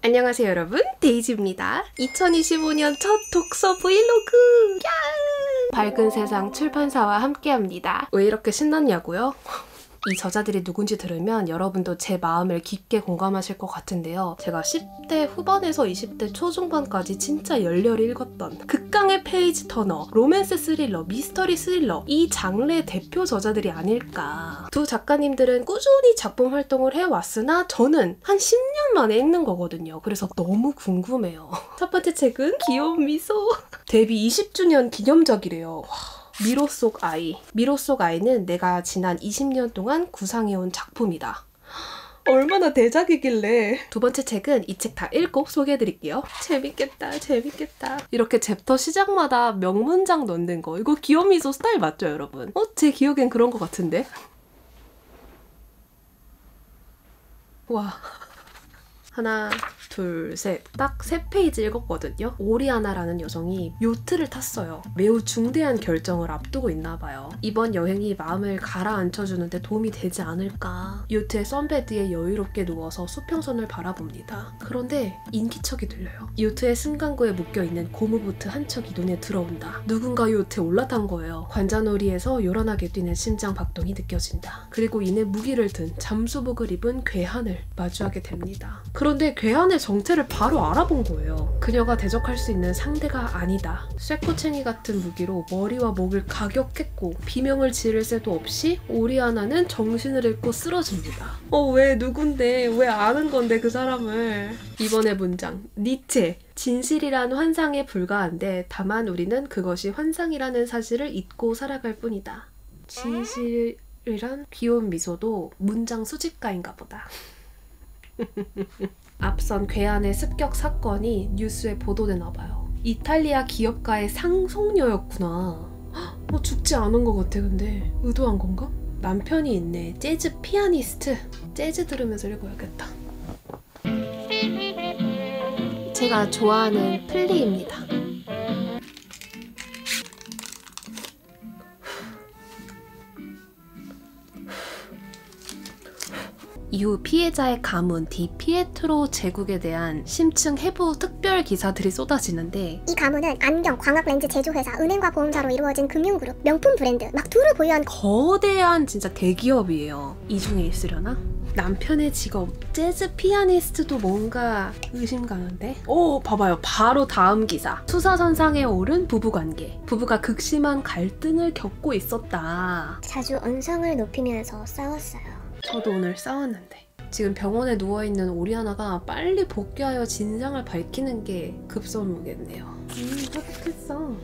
안녕하세요 여러분, 데이지입니다. 2025년 첫 독서 브이로그! 야! 밝은 세상 출판사와 함께합니다. 왜 이렇게 신났냐고요? 이 저자들이 누군지 들으면 여러분도 제 마음을 깊게 공감하실 것 같은데요. 제가 10대 후반에서 20대 초중반까지 진짜 열렬히 읽었던 극강의 페이지 터너, 로맨스 스릴러, 미스터리 스릴러 이 장르의 대표 저자들이 아닐까. 두 작가님들은 꾸준히 작품 활동을 해왔으나 저는 한 10년 만에 읽는 거거든요. 그래서 너무 궁금해요. 첫 번째 책은 귀여운 미소. 데뷔 20주년 기념작이래요. 미로 속 아이. 미로 속 아이는 내가 지난 20년 동안 구상해온 작품이다. 얼마나 대작이길래. 두 번째 책은 이 책 다 읽고 소개해드릴게요. 재밌겠다, 재밌겠다. 이렇게 챕터 시작마다 명문장 넣는 거. 이거 귀여운 미소 스타일 맞죠, 여러분? 제 기억엔 그런 것 같은데? 와. 하나, 둘, 셋. 딱 3페이지 읽었거든요. 오리아나라는 여성이 요트를 탔어요. 매우 중대한 결정을 앞두고 있나 봐요. 이번 여행이 마음을 가라앉혀주는데 도움이 되지 않을까. 요트의 선베드에 여유롭게 누워서 수평선을 바라봅니다. 그런데 인기척이 들려요. 요트의 승강구에 묶여있는 고무보트 한 척이 눈에 들어온다. 누군가 요트에 올라탄 거예요. 관자놀이에서 요란하게 뛰는 심장 박동이 느껴진다. 그리고 이내 무기를 든 잠수복을 입은 괴한을 마주하게 됩니다. 그런데 괴한의 정체를 바로 알아본 거예요. 그녀가 대적할 수 있는 상대가 아니다. 쇠꼬챙이 같은 무기로 머리와 목을 가격했고 비명을 지를 새도 없이 오리아나는 정신을 잃고 쓰러집니다. 왜 누군데? 왜 아는 건데 그 사람을? 이번의 문장. 니체. 진실이란 환상에 불과한데 다만 우리는 그것이 환상이라는 사실을 잊고 살아갈 뿐이다. 진실이란 귀여운 미소도 문장 수집가인가 보다. 앞선 괴한의 습격 사건이 뉴스에 보도되나 봐요. 이탈리아 기업가의 상속녀였구나. 죽지 않은 것 같아. 근데 의도한 건가? 남편이 있네. 재즈 피아니스트. 재즈 들으면서 읽어야겠다. 제가 좋아하는 플리입니다. 이후 피해자의 가문 디 피에트로 제국에 대한 심층 해부 특별 기사들이 쏟아지는데 이 가문은 안경, 광학렌즈 제조회사, 은행과 보험사로 이루어진 금융그룹, 명품 브랜드 막 둘을 보유한 거대한 진짜 대기업이에요. 이 중에 있으려나? 남편의 직업, 재즈 피아니스트도 뭔가 의심 가는데? 봐봐요. 바로 다음 기사. 수사선상에 오른 부부관계. 부부가 극심한 갈등을 겪고 있었다. 자주 언성을 높이면서 싸웠어요. 저도 오늘 싸웠는데. 지금 병원에 누워있는 오리아나가 빨리 복귀하여 진상을 밝히는 게 급선무겠네요. 회복했어.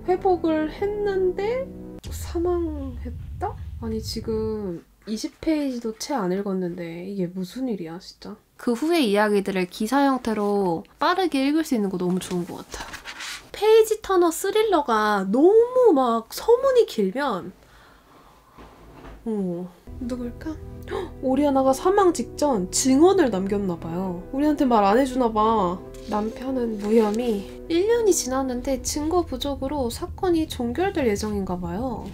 회복을 했는데 사망했다? 아니 지금 20페이지도 채 안 읽었는데 이게 무슨 일이야 진짜. 그 후의 이야기들을 기사 형태로 빠르게 읽을 수 있는 거 너무 좋은 것 같아. 페이지 터너 스릴러가 너무 막 서문이 길면 누굴까? 오리아나가 사망 직전 증언을 남겼나봐요. 우리한테 말 안 해주나봐. 남편은 무혐의. 1년이 지났는데 증거 부족으로 사건이 종결될 예정인가봐요.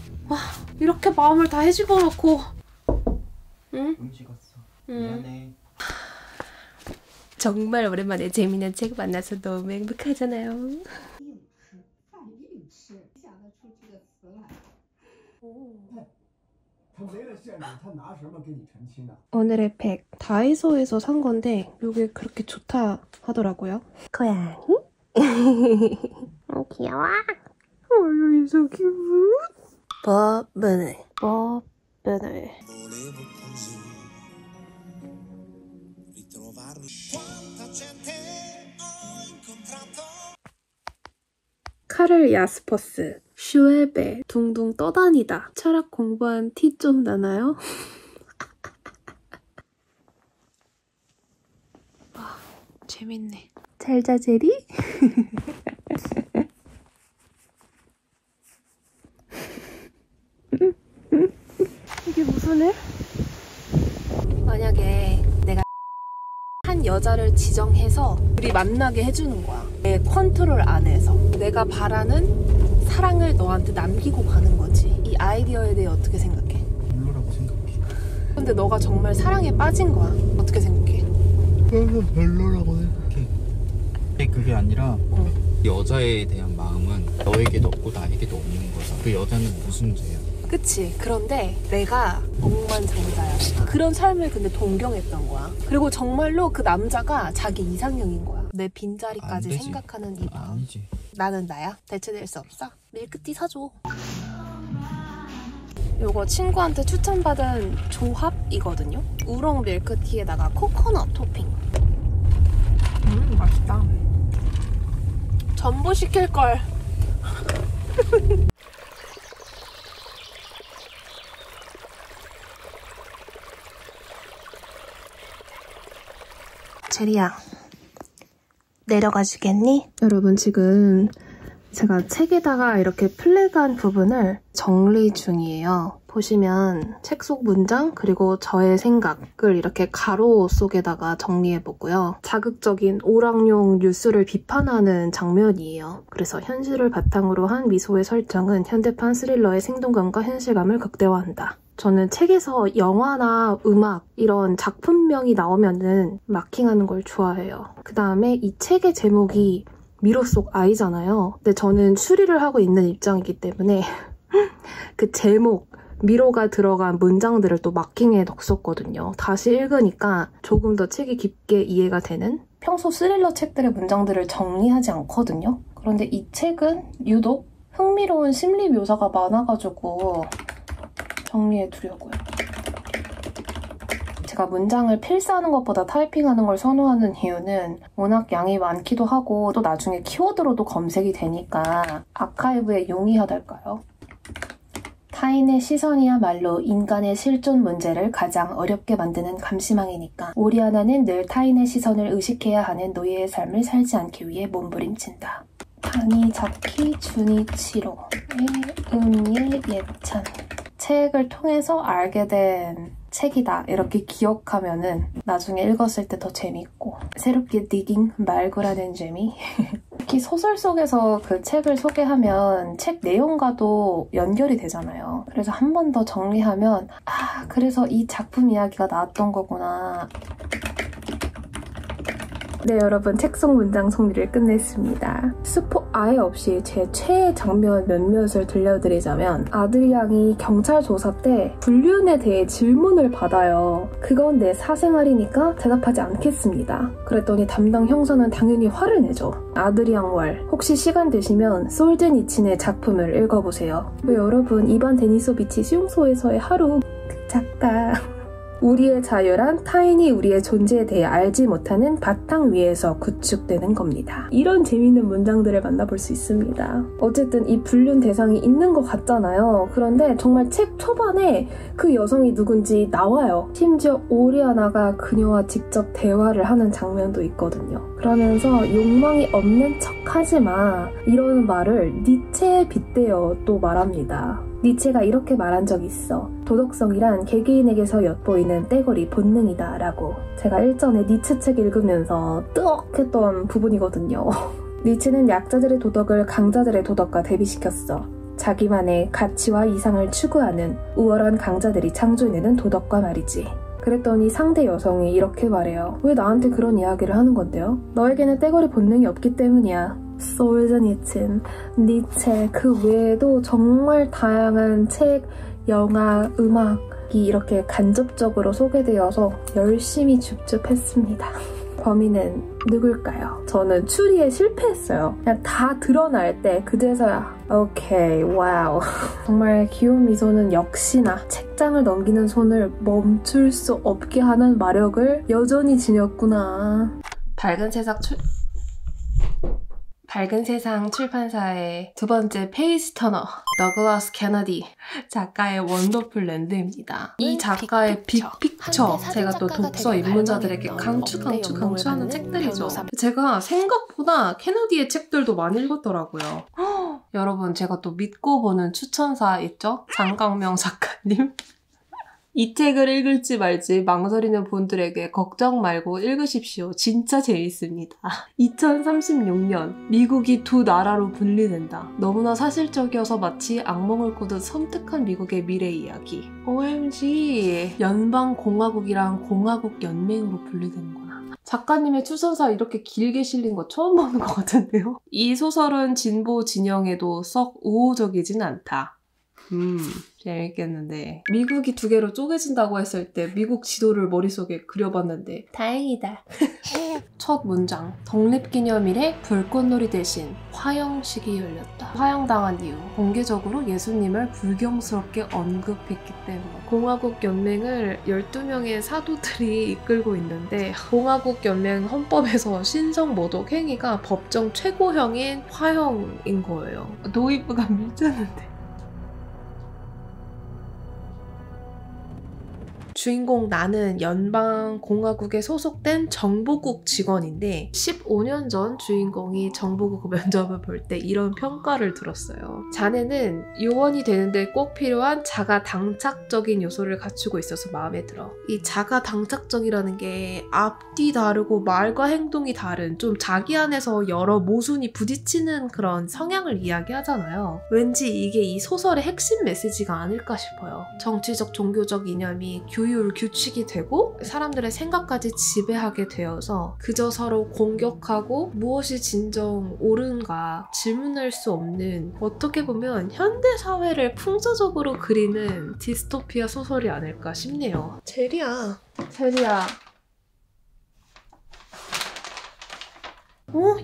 이렇게 마음을 다 해집어놓고. 응? 찍었어. 미안해. 정말 오랜만에 재밌는 책 만나서 너무 행복하잖아요. 오늘의 팩 다이소에서 산 건데 이게 그렇게 좋다 하더라고요. 고양이? 귀여워. you're so cute. 버블. 카를 야스퍼스, 슈에베 둥둥 떠다니다. 철학 공부한 티 좀 나나요? 재밌네. 잘자 제리? 이게 무슨 일? 만약에 내가 한 여자를 지정해서 우리 만나게 해주는 거야. 내 컨트롤 안에서 내가 바라는 사랑을 너한테 남기고 가는 거지. 이 아이디어에 대해 어떻게 생각해? 별로라고 생각해. 근데 너가 정말 사랑에 빠진 거야. 어떻게 생각해? 그래서 별로라고 생각해. 그게 아니라 여자에 대한 마음은 너에게도 없고 나에게도 없는 거잖아. 그 여자는 무슨 죄야? 그치. 그런데 내가 억만장자야. 그런 삶을 근데 동경했던 거야. 그리고 정말로 그 남자가 자기 이상형인 거야. 내 안 빈자리까지 되지. 생각하는 이 마음. 아니지. 나는 나야? 대체될 수 없어? 밀크티 사줘. 요거 친구한테 추천받은 조합이거든요. 우렁 밀크티에다가 코코넛 토핑. 맛있다. 전부 시킬걸. 제리야, 내려가 주겠니? 여러분, 지금 제가 책에다가 이렇게 플래그한 부분을 정리 중이에요. 보시면 책 속 문장 그리고 저의 생각을 이렇게 가로 속에다가 정리해보고요. 자극적인 오락용 뉴스를 비판하는 장면이에요. 그래서 현실을 바탕으로 한 미소의 설정은 현대판 스릴러의 생동감과 현실감을 극대화한다. 저는 책에서 영화나 음악 이런 작품명이 나오면은 마킹하는 걸 좋아해요. 그 다음에 이 책의 제목이 미로 속 아이잖아요. 근데 저는 추리를 하고 있는 입장이기 때문에 그 제목, 미로가 들어간 문장들을 또 마킹해 뒀었거든요. 다시 읽으니까 조금 더 책이 깊게 이해가 되는? 평소 스릴러 책들의 문장들을 정리하지 않거든요. 그런데 이 책은 유독 흥미로운 심리 묘사가 많아가지고 정리해 두려고요. 제가 문장을 필사하는 것보다 타이핑하는 걸 선호하는 이유는 워낙 양이 많기도 하고 또 나중에 키워드로도 검색이 되니까 아카이브에 용이하달까요? 타인의 시선이야말로 인간의 실존 문제를 가장 어렵게 만드는 감시망이니까 오리아나는 늘 타인의 시선을 의식해야 하는 노예의 삶을 살지 않기 위해 몸부림친다. 다니자키 주니치로의 음일 예찬. 책을 통해서 알게 된 책이다 이렇게 기억하면은 나중에 읽었을 때 더 재밌고 새롭게 디깅 말고라는 재미. 특히 소설 속에서 그 책을 소개하면 책 내용과도 연결이 되잖아요. 그래서 한 번 더 정리하면 아, 그래서 이 작품 이야기가 나왔던 거구나. 네, 여러분, 책 속 문장 정리를 끝냈습니다. 스포 아예 없이 제 최애 장면 몇몇을 들려드리자면 아들 양이 경찰 조사 때 불륜에 대해 질문을 받아요. 그건 내 사생활이니까 대답하지 않겠습니다. 그랬더니 담당 형사는 당연히 화를 내죠. 아들 양왈, 혹시 시간 되시면 솔제니친의 작품을 읽어보세요. 왜 여러분, 이반 데니소비치 수용소에서의 하루, 그 작가... 우리의 자유란 타인이 우리의 존재에 대해 알지 못하는 바탕 위에서 구축되는 겁니다. 이런 재미있는 문장들을 만나볼 수 있습니다. 어쨌든 이 불륜 대상이 있는 것 같잖아요. 그런데 정말 책 초반에 그 여성이 누군지 나와요. 심지어 오리아나가 그녀와 직접 대화를 하는 장면도 있거든요. 그러면서 욕망이 없는 척 하지 마 이러는 말을 니체에 빗대어 또 말합니다. 니체가 이렇게 말한 적이 있어. 도덕성이란 개개인에게서 엿보이는 떼거리 본능이다 라고. 제가 일전에 니체 책 읽으면서 뜨억했던 부분이거든요. 니체는 약자들의 도덕을 강자들의 도덕과 대비시켰어. 자기만의 가치와 이상을 추구하는 우월한 강자들이 창조해내는 도덕과 말이지. 그랬더니 상대 여성이 이렇게 말해요. 왜 나한테 그런 이야기를 하는 건데요? 너에게는 떼거리 본능이 없기 때문이야. 솔제니친, 니체, 그 외에도 정말 다양한 책, 영화, 음악이 이렇게 간접적으로 소개되어서 열심히 줍줍했습니다. 범인은 누굴까요? 저는 추리에 실패했어요. 그냥 다 드러날 때 그제서야 오케이, 와우. 정말 귀여운 미소는 역시나 책장을 넘기는 손을 멈출 수 없게 하는 마력을 여전히 지녔구나. 밝은 세상 출판사의 두 번째 페이지 터너 더글라스 케너디 작가의 원더풀 랜드입니다. 이 작가의 빅픽처 제가 또 독서 입문자들에게 강추하는 책들이죠. 제가 생각보다 케너디의 책들도 많이 읽었더라고요. 여러분, 제가 또 믿고 보는 추천사 있죠? 장강명 작가님. 이 책을 읽을지 말지 망설이는 분들에게 걱정 말고 읽으십시오. 진짜 재밌습니다. 2036년 미국이 두 나라로 분리된다. 너무나 사실적이어서 마치 악몽을 꾸듯 섬뜩한 미국의 미래 이야기. OMG! 연방공화국이랑 공화국 연맹으로 분리되는구나. 작가님의 추천사 이렇게 길게 실린 거 처음 보는 것 같은데요? 이 소설은 진보 진영에도 썩 우호적이진 않다. 재밌겠는데. 미국이 두 개로 쪼개진다고 했을 때 미국 지도를 머릿속에 그려봤는데 다행이다. 첫 문장. 독립기념일에 불꽃놀이 대신 화형식이 열렸다. 화형당한 이유. 공개적으로 예수님을 불경스럽게 언급했기 때문. 공화국연맹을 12명의 사도들이 이끌고 있는데 공화국연맹 헌법에서 신성모독 행위가 법정 최고형인 화형인 거예요. 도입부가 미쳤는데. 주인공 나는 연방공화국에 소속된 정보국 직원인데 15년 전 주인공이 정보국 면접을 볼 때 이런 평가를 들었어요. 자네는 요원이 되는데 꼭 필요한 자가당착적인 요소를 갖추고 있어서 마음에 들어. 이 자가당착적이라는 게 앞뒤 다르고 말과 행동이 다른 좀 자기 안에서 여러 모순이 부딪히는 그런 성향을 이야기하잖아요. 왠지 이게 이 소설의 핵심 메시지가 아닐까 싶어요. 정치적 종교적 이념이 규율, 규칙이 되고 사람들의 생각까지 지배하게 되어서 그저 서로 공격하고 무엇이 진정 옳은가 질문할 수 없는 어떻게 보면 현대사회를 풍자적으로 그리는 디스토피아 소설이 아닐까 싶네요. 제리야.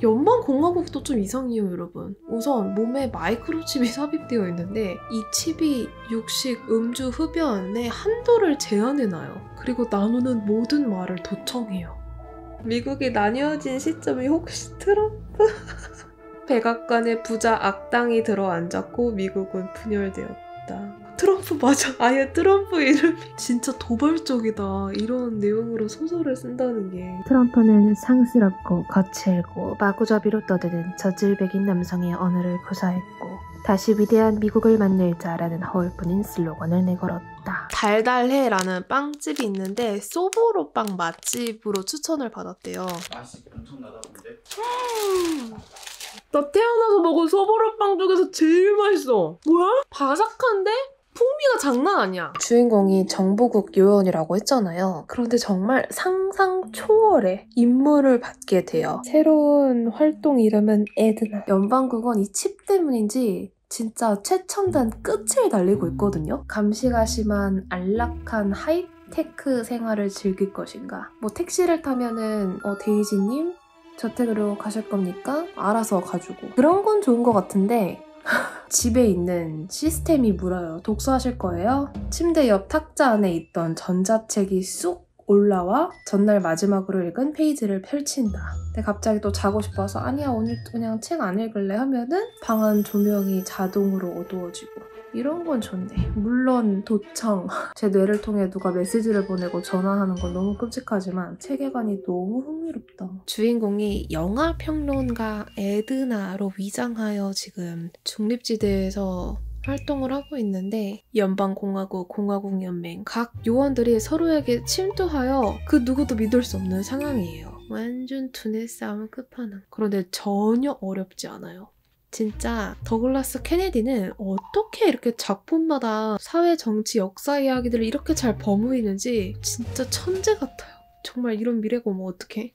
연방공화국도 좀 이상해요, 여러분. 우선 몸에 마이크로칩이 삽입되어 있는데 이 칩이 육식, 음주, 흡연의 한도를 제한해놔요. 그리고 나누는 모든 말을 도청해요. 미국이 나뉘어진 시점이 혹시 트럼프? 백악관에 부자 악당이 들어앉았고 미국은 분열되었다. 트럼프 맞아. 아예 트럼프 이름이 진짜 도발적이다. 이런 내용으로 소설을 쓴다는 게. 트럼프는 상스럽고 거칠고 마구잡이로 떠드는 저질백인 남성의 언어를 구사했고 다시 위대한 미국을 만들자라는 허울뿐인 슬로건을 내걸었다. 달달해라는 빵집이 있는데 소보로 빵 맛집으로 추천을 받았대요. 맛이 엄청나다 본데. 나 태어나서 먹은 소보로 빵 중에서 제일 맛있어. 뭐야? 바삭한데? 풍미가 장난 아니야. 주인공이 정보국 요원이라고 했잖아요. 그런데 정말 상상 초월의 임무를 받게 돼요. 새로운 활동 이름은 에드나. 연방국은 이 칩 때문인지 진짜 최첨단 끝을 달리고 있거든요. 감시가 심한 안락한 하이테크 생활을 즐길 것인가. 뭐 택시를 타면은 데이지님 저택으로 가실 겁니까? 알아서 가지고. 그런 건 좋은 것 같은데 집에 있는 시스템이 물어요. 독서하실 거예요? 침대 옆 탁자 안에 있던 전자책이 쑥 올라와 전날 마지막으로 읽은 페이지를 펼친다. 근데 갑자기 또 자고 싶어서 아니야 오늘 그냥 책 안 읽을래 하면은 방 안 조명이 자동으로 어두워지고 이런 건 좋네. 물론 도청. 제 뇌를 통해 누가 메시지를 보내고 전화하는 건 너무 끔찍하지만 세계관이 너무 흥미롭다. 주인공이 영화평론가 에드나로 위장하여 지금 중립지대에서 활동을 하고 있는데 연방공화국, 공화국연맹 각 요원들이 서로에게 침투하여 그 누구도 믿을 수 없는 상황이에요. 완전 두뇌 싸움 끝판왕. 그런데 전혀 어렵지 않아요. 진짜 더글라스 케네디는 어떻게 이렇게 작품마다 사회, 정치, 역사 이야기들을 이렇게 잘 버무리는지 진짜 천재 같아요. 정말 이런 미래가 오면 어떡해?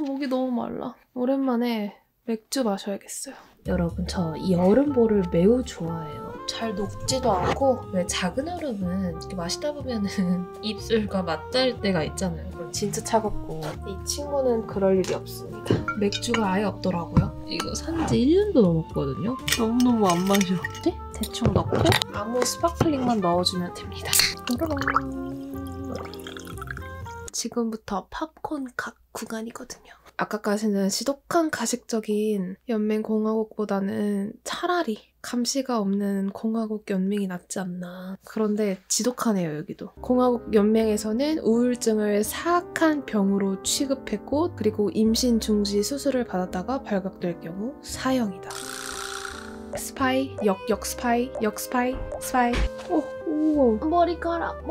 목이 너무 말라. 오랜만에 맥주 마셔야겠어요. 여러분 저 이 얼음볼을 매우 좋아해요. 잘 녹지도 않고 왜 작은 얼음은 이렇게 마시다 보면은 입술과 맞닿을 때가 있잖아요. 그럼 진짜 차갑고 이 친구는 그럴 일이 없습니다. 맥주가 아예 없더라고요. 이거 산지 1년도 넘었거든요. 너무너무 안 마셔. 네? 대충 넣고 아무 스파클링만 넣어주면 됩니다. 지금부터 팝콘 각 구간이거든요. 아까까지는 지독한 가식적인 연맹공화국보다는 차라리 감시가 없는 공화국연맹이 낫지 않나. 그런데 지독하네요, 여기도. 공화국연맹에서는 우울증을 사악한 병으로 취급했고 그리고 임신 중지 수술을 받았다가 발각될 경우 사형이다. 스파이, 역 스파이, 역 스파이, 스파이. 오. 머리카락.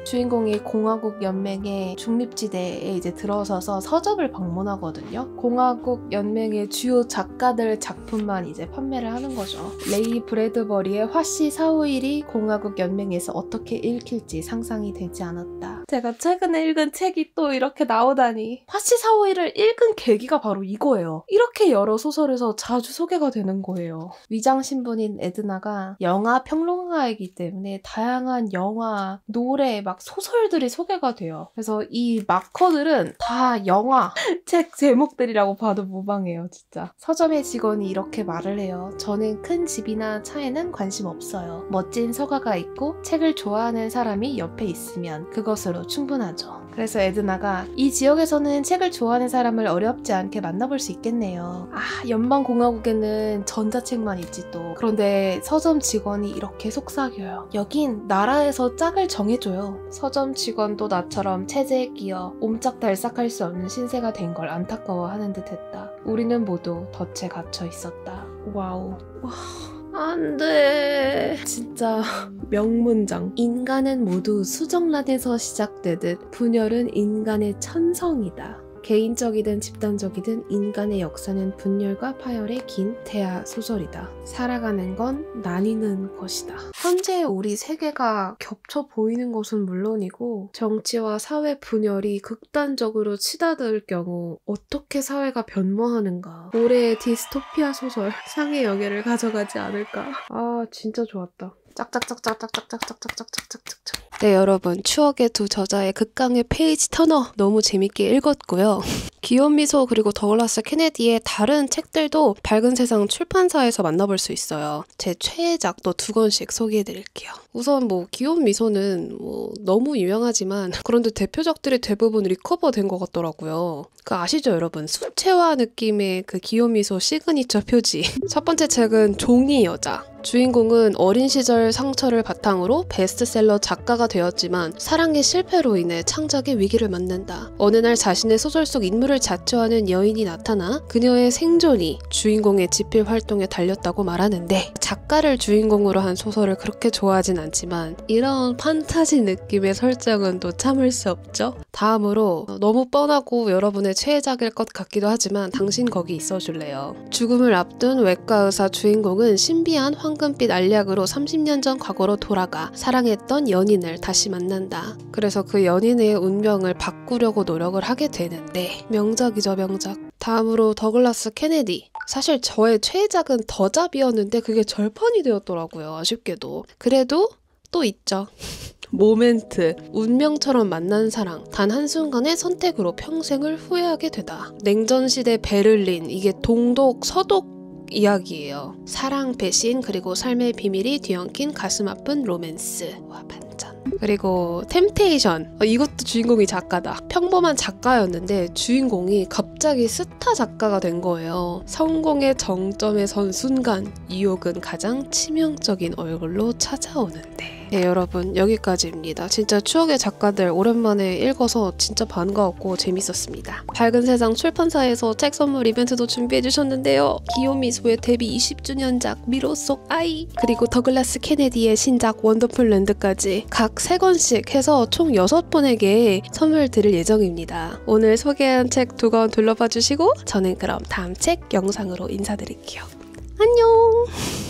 주인공이 공화국 연맹의 중립지대에 이제 들어서서 서점을 방문하거든요. 공화국 연맹의 주요 작가들 작품만 이제 판매를 하는 거죠. 레이 브래드버리의 화씨 451이 공화국 연맹에서 어떻게 읽힐지 상상이 되지 않았다. 제가 최근에 읽은 책이 또 이렇게 나오다니. 화씨 451을 읽은 계기가 바로 이거예요. 이렇게 여러 소설에서 자주 소개가 되는 거예요. 위장 신분인 에드나가 영화 평론가이기 때문에 다양한 영화, 노래, 막 소설들이 소개가 돼요. 그래서 이 마커들은 다 영화, 책 제목들이라고 봐도 무방해요, 진짜. 서점의 직원이 이렇게 말을 해요. 저는 큰 집이나 차에는 관심 없어요. 멋진 서가가 있고 책을 좋아하는 사람이 옆에 있으면 그것으로 충분하죠. 그래서 에드나가 이 지역에서는 책을 좋아하는 사람을 어렵지 않게 만나볼 수 있겠네요. 연방공화국에는 전자책만 있지 또. 그런데 서점 직원이 이렇게 속삭여요. 여긴 나라에서 짝을 정해줘요. 서점 직원도 나처럼 체제에 끼어 옴짝달싹할 수 없는 신세가 된 걸 안타까워하는 듯 했다. 우리는 모두 덫에 갇혀 있었다. 와우. 와. 안 돼. 진짜 명문장. 인간은 모두 수정란에서 시작되듯 분열은 인간의 천성이다. 개인적이든 집단적이든 인간의 역사는 분열과 파열의 긴 대하 소설이다. 살아가는 건 나뉘는 것이다. 현재 우리 세계가 겹쳐 보이는 것은 물론이고 정치와 사회 분열이 극단적으로 치닫을 경우 어떻게 사회가 변모하는가. 올해의 디스토피아 소설 상의 영예를 가져가지 않을까. 진짜 좋았다. 짝짝짝짝짝짝짝짝짝짝짝짝짝짝. 네, 여러분, 추억의 두 저자의 극강의 페이지 터너 너무 재밌게 읽었고요. 귀여운 미소 그리고 더글라스 케네디의 다른 책들도 밝은 세상 출판사에서 만나볼 수 있어요. 제 최애작도 2권씩 소개해드릴게요. 우선 귀여운 미소는 너무 유명하지만 그런데 대표작들이 대부분 리커버된 것 같더라고요. 아시죠, 여러분? 수채화 느낌의 그 귀여운 미소 시그니처 표지. 첫 번째 책은 종이 여자. 주인공은 어린 시절 상처를 바탕으로 베스트셀러 작가가 되었지만 사랑의 실패로 인해 창작의 위기를 맞는다. 어느 날 자신의 소설 속 인물을 자처하는 여인이 나타나 그녀의 생존이 주인공의 집필 활동에 달렸다고 말하는데 작가를 주인공으로 한 소설을 그렇게 좋아하진 않지만 이런 판타지 느낌의 설정은 또 참을 수 없죠. 다음으로 너무 뻔하고 여러분의 최애작일 것 같기도 하지만 당신 거기 있어줄래요. 죽음을 앞둔 외과 의사 주인공은 신비한 황금빛 알약으로 30년 전 과거로 돌아가 사랑했던 연인을 다시 만난다. 그래서 그 연인의 운명을 바꾸려고 노력을 하게 되는데 명작이죠, 명작. 다음으로 더글라스 케네디. 사실 저의 최애작은 더잡이었는데 그게 절판이 되었더라고요, 아쉽게도. 그래도 또 있죠. 모멘트. 운명처럼 만난 사랑. 단 한순간의 선택으로 평생을 후회하게 되다. 냉전시대 베를린. 이게 동독, 서독 이야기예요. 사랑, 배신, 그리고 삶의 비밀이 뒤엉킨 가슴 아픈 로맨스. 와, 반전. 그리고 템테이션. 이것도 주인공이 작가다. 평범한 작가였는데 주인공이 갑자기 스타 작가가 된 거예요. 성공의 정점에 선 순간 유혹은 가장 치명적인 얼굴로 찾아오는데. 네, 여러분, 여기까지입니다. 진짜 추억의 작가들 오랜만에 읽어서 진짜 반가웠고 재밌었습니다. 밝은 세상 출판사에서 책 선물 이벤트도 준비해주셨는데요. 기요미소의 데뷔 20주년작 미로 속 아이, 그리고 더글라스 케네디의 신작 원더풀 랜드까지 각 3권씩 해서 총 6분에게 선물 드릴 예정입니다. 오늘 소개한 책 2권 둘러봐 주시고 저는 그럼 다음 책 영상으로 인사드릴게요. 안녕!